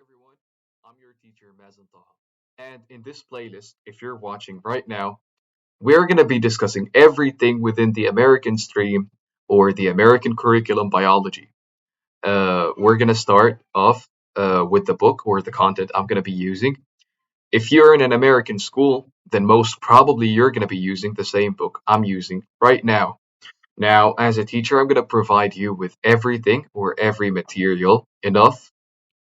everyone. I'm your teacher, Mazantaha. And in this playlist, if you're watching right now, we're going to be discussing everything within the American stream or the American curriculum biology. We're going to start off with the book or the content I'm going to be using. If you're in an American school, then most probably you're going to be using the same book I'm using right now. Now, as a teacher, I'm going to provide you with everything or every material enough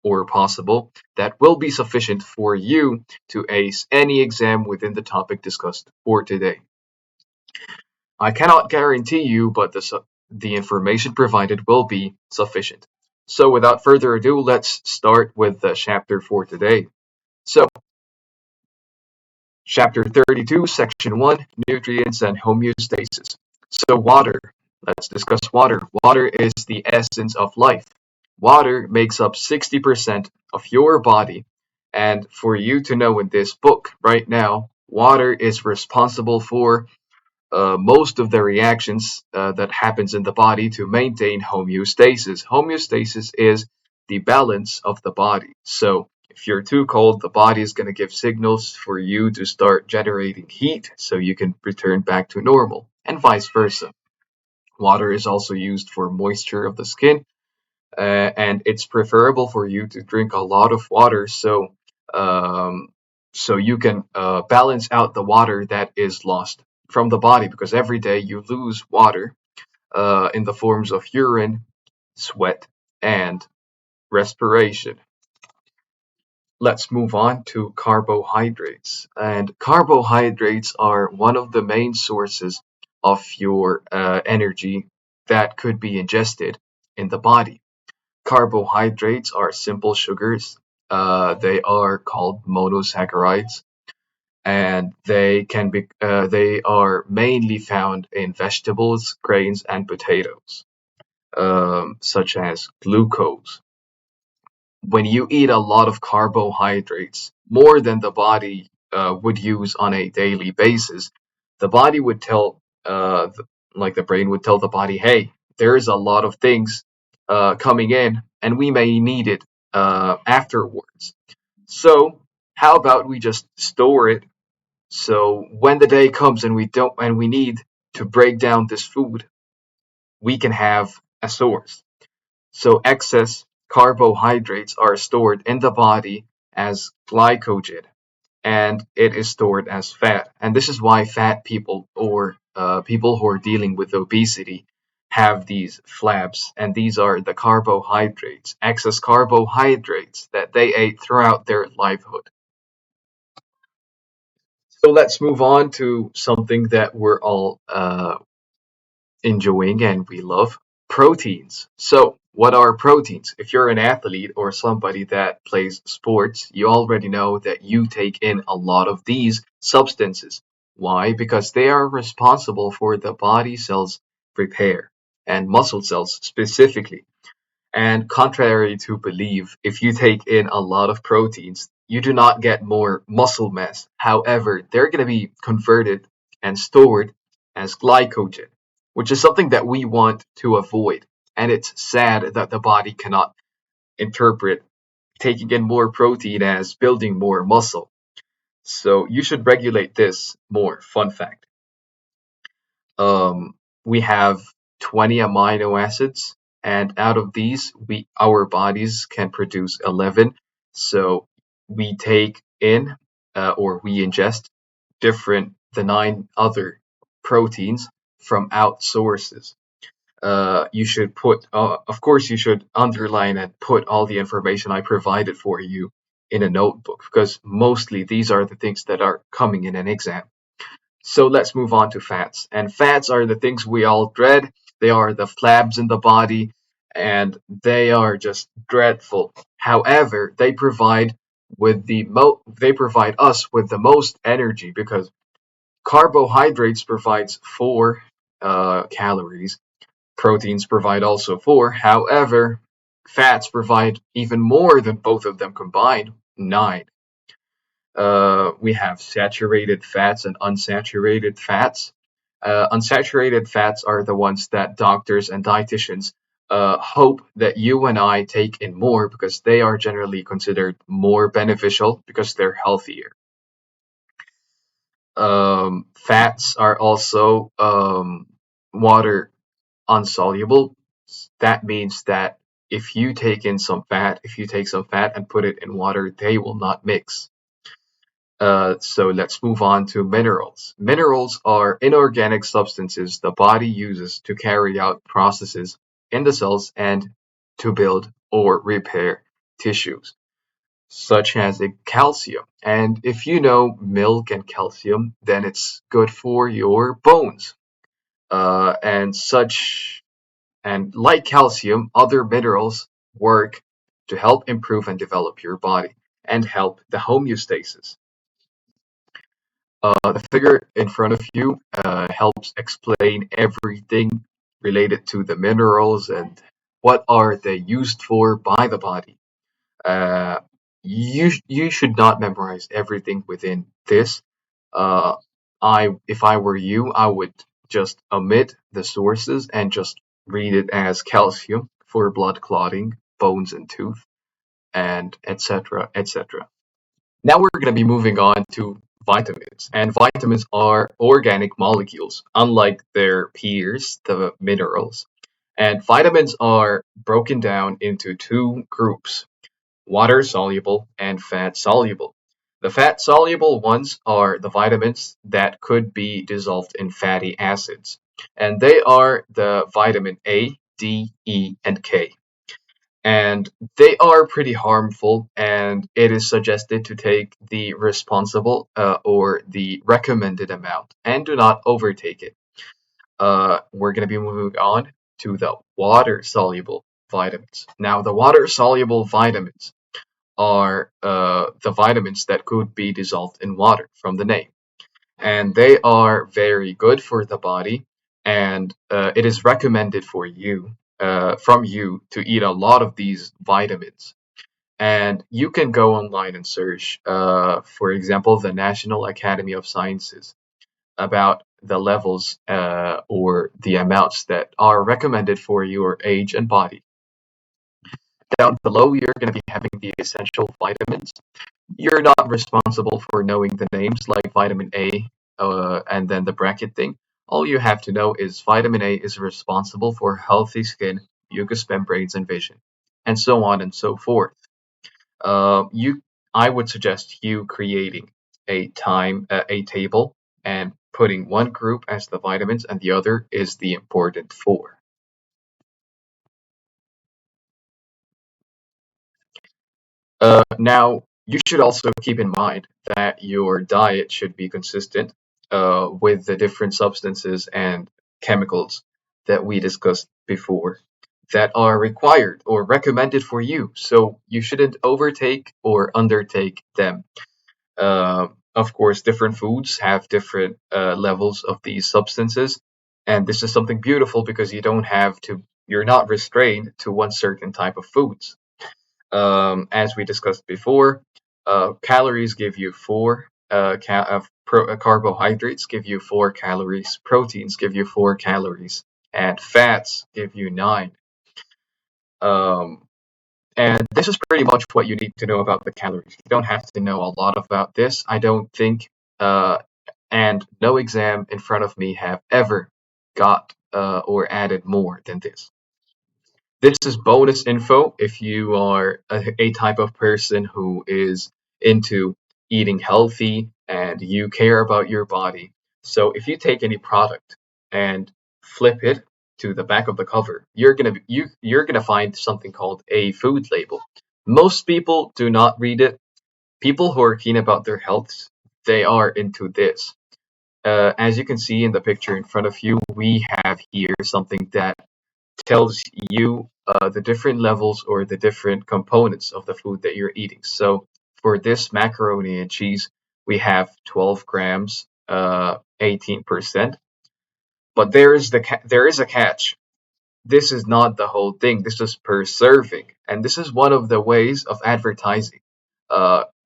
or possible that will be sufficient for you to ace any exam within the topic discussed for today. I cannot guarantee you, but the information provided will be sufficient. So, without further ado, let's start with the chapter for today. So, chapter 32, section 1, nutrients and homeostasis. So, water. Let's discuss water. Water is the essence of life. Water makes up 60% of your body. And for you to know in this book right now, water is responsible for most of the reactions that happens in the body to maintain homeostasis. Homeostasis is the balance of the body. So if you're too cold, the body is going to give signals for you to start generating heat so you can return back to normal, and vice versa. Water is also used for moisture of the skin, and it's preferable for you to drink a lot of water um, so you can balance out the water that is lost from the body, because every day you lose water in the forms of urine, sweat, and respiration. Let's move on to carbohydrates. And carbohydrates are one of the main sources of your energy that could be ingested in the body. Carbohydrates are simple sugars. They are called monosaccharides, and they are mainly found in vegetables, grains, and potatoes, such as glucose. When you eat a lot of carbohydrates, more than the body would use on a daily basis, the body would tell, like the brain would tell the body, hey, there is a lot of things coming in, and we may need it afterwards. So, how about we just store it so when the day comes and we need to break down this food, we can have a source. So excess carbohydrates are stored in the body as glycogen, and it is stored as fat. And this is why fat people or people who are dealing with obesity have these flabs, and these are the carbohydrates, excess carbohydrates that they ate throughout their livelihood. So let's move on to something that we're all enjoying and we love, proteins. So, what are proteins? If you're an athlete or somebody that plays sports, you already know that you take in a lot of these substances. Why? Because they are responsible for the body cells repair and muscle cells specifically. And contrary to belief, if you take in a lot of proteins, you do not get more muscle mass. However, they're going to be converted and stored as glycogen, which is something that we want to avoid. And it's sad that the body cannot interpret taking in more protein as building more muscle. So you should regulate this more. Fun fact. We have 20 amino acids, and out of these, our bodies can produce 11. So we take in or we ingest the 9 other proteins from out sources. You should of course, you should underline and put all the information I provided for you in a notebook, because mostly these are the things that are coming in an exam. So let's move on to fats. And fats are the things we all dread. They are the flabs in the body, and they are just dreadful. However, they provide us with the most energy, because carbohydrates provides 4 calories. Proteins provide also 4. However, fats provide even more than both of them combined, 9. We have saturated fats and unsaturated fats. Unsaturated fats are the ones that doctors and dietitians hope that you and I take in more because they are generally considered more beneficial because they're healthier. Fats are also water insoluble. That means that if you take some fat and put it in water, they will not mix. So let's move on to minerals. Minerals are inorganic substances the body uses to carry out processes in the cells and to build or repair tissues, such as a calcium. And if you know milk and calcium, then it's good for your bones. And such and like calcium, other minerals work to help improve and develop your body and help the homeostasis. The figure in front of you helps explain everything related to the minerals and what are they used for by the body. Uh, you should not memorize everything within this. Uh, if I were you, I would just omit the sources and just read it as calcium for blood clotting, bones and tooth, and etc. etc. Now we're going to be moving on to vitamins, and vitamins are organic molecules, unlike their peers, the minerals. And vitamins are broken down into two groups: water soluble and fat soluble. The fat soluble ones are the vitamins that could be dissolved in fatty acids, and they are the vitamin A, D, E, and K. And they are pretty harmful, and it is suggested to take the responsible or the recommended amount and do not overtake it. We're going to be moving on to the water soluble vitamins. Now, the water soluble vitamins are the vitamins that could be dissolved in water from the name. And they are very good for the body, and it is recommended for you from you to eat a lot of these vitamins. And you can go online and search, for example, the National Academy of Sciences about the levels or the amounts that are recommended for your age and body. Down below, you're going to be having the essential vitamins. You're not responsible for knowing the names like vitamin A and then the bracket thing. All you have to know is vitamin A is responsible for healthy skin, mucous membranes, and vision, and so on and so forth. You, I would suggest you creating a table and putting one group as the vitamins and the other is the important four. Now, you should also keep in mind that your diet should be consistent with the different substances and chemicals that we discussed before that are required or recommended for you. So you shouldn't overtake or undertake them. Of course, different foods have different levels of these substances, and this is something beautiful because you're not restrained to one certain type of foods. As we discussed before, calories give you carbohydrates give you 4 calories, proteins give you 4 calories, and fats give you 9. Um, and this is pretty much what you need to know about the calories. You don't have to know a lot about this, I don't think. Uh, and no exam in front of me have ever got or added more than this. This is bonus info if you are a type of person who is into eating healthy and you care about your body. So if you take any product and flip it to the back of the cover, you're gonna find something called a food label. Most people do not read it. People who are keen about their health, they are into this. As you can see in the picture in front of you, we have here something that tells you the different levels or the different components of the food that you're eating. So for this macaroni and cheese, we have 12 grams, 18%. But there is a catch. This is not the whole thing. This is per serving, and this is one of the ways of advertising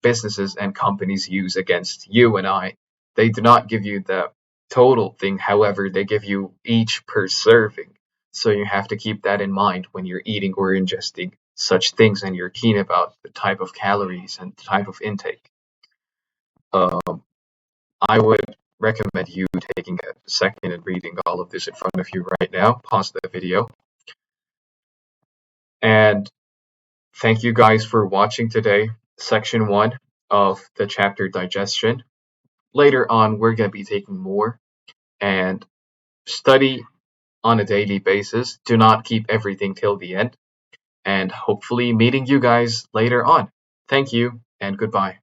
businesses and companies use against you and I. They do not give you the total thing. However, they give you each per serving. So you have to keep that in mind when you're eating or ingesting such things and you're keen about the type of calories and the type of intake. I would recommend you taking a second and reading all of this in front of you right now. Pause the video. And thank you guys for watching today, section 1 of the chapter Digestion. Later on, we're going to be taking more and study on a daily basis. Do not keep everything till the end. And hopefully meeting you guys later on. Thank you and goodbye.